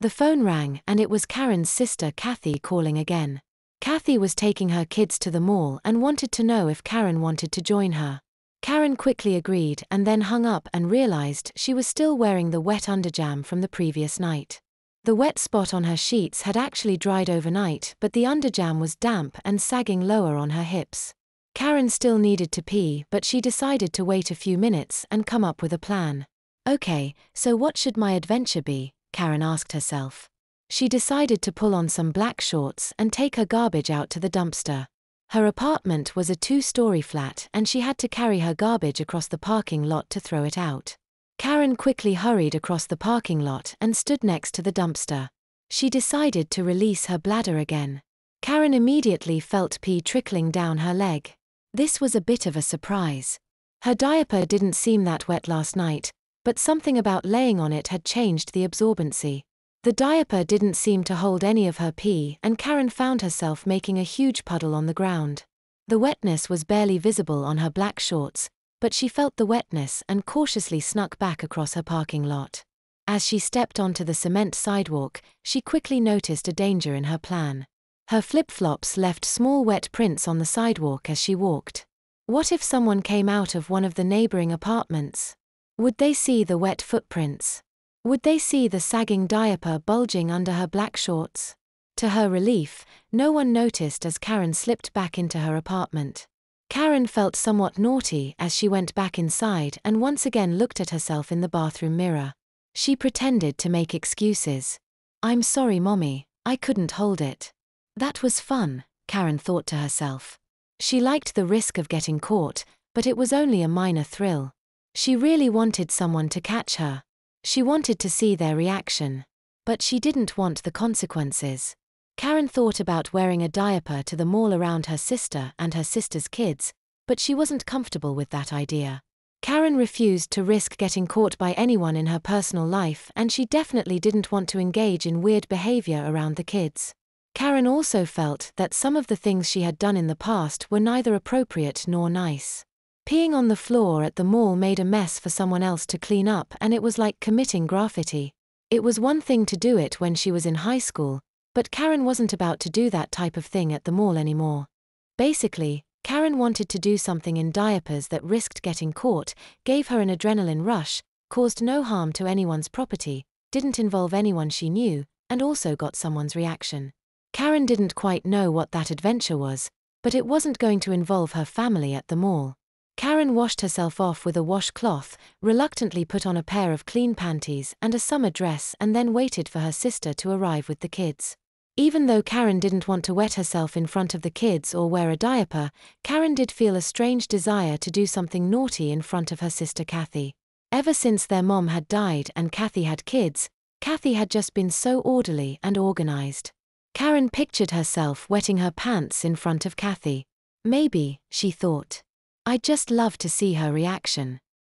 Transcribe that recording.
The phone rang and it was Karen's sister Kathy calling again. Kathy was taking her kids to the mall and wanted to know if Karen wanted to join her. Karen quickly agreed and then hung up and realized she was still wearing the wet underjam from the previous night. The wet spot on her sheets had actually dried overnight, but the underjam was damp and sagging lower on her hips. Karen still needed to pee, but she decided to wait a few minutes and come up with a plan. Okay, so what should my adventure be? Karen asked herself. She decided to pull on some black shorts and take her garbage out to the dumpster. Her apartment was a 2-story flat and she had to carry her garbage across the parking lot to throw it out. Karen quickly hurried across the parking lot and stood next to the dumpster. She decided to release her bladder again. Karen immediately felt pee trickling down her leg. This was a bit of a surprise. Her diaper didn't seem that wet last night, but something about laying on it had changed the absorbency. The diaper didn't seem to hold any of her pee and Karen found herself making a huge puddle on the ground. The wetness was barely visible on her black shorts, but she felt the wetness and cautiously snuck back across her parking lot. As she stepped onto the cement sidewalk, she quickly noticed a danger in her plan. Her flip-flops left small wet prints on the sidewalk as she walked. What if someone came out of one of the neighboring apartments? Would they see the wet footprints? Would they see the sagging diaper bulging under her black shorts? To her relief, no one noticed as Karen slipped back into her apartment. Karen felt somewhat naughty as she went back inside and once again looked at herself in the bathroom mirror. She pretended to make excuses. "I'm sorry, Mommy, I couldn't hold it." That was fun, Karen thought to herself. She liked the risk of getting caught, but it was only a minor thrill. She really wanted someone to catch her. She wanted to see their reaction. But she didn't want the consequences. Karen thought about wearing a diaper to the mall around her sister and her sister's kids, but she wasn't comfortable with that idea. Karen refused to risk getting caught by anyone in her personal life and she definitely didn't want to engage in weird behavior around the kids. Karen also felt that some of the things she had done in the past were neither appropriate nor nice. Peeing on the floor at the mall made a mess for someone else to clean up and it was like committing graffiti. It was one thing to do it when she was in high school, but Karen wasn't about to do that type of thing at the mall anymore. Basically, Karen wanted to do something in diapers that risked getting caught, gave her an adrenaline rush, caused no harm to anyone's property, didn't involve anyone she knew, and also got someone's reaction. Karen didn't quite know what that adventure was, but it wasn't going to involve her family at the mall. Karen washed herself off with a washcloth, reluctantly put on a pair of clean panties and a summer dress and then waited for her sister to arrive with the kids. Even though Karen didn't want to wet herself in front of the kids or wear a diaper, Karen did feel a strange desire to do something naughty in front of her sister Kathy. Ever since their mom had died and Kathy had kids, Kathy had just been so orderly and organized. Karen pictured herself wetting her pants in front of Kathy. Maybe, she thought. I'd just love to see her reaction.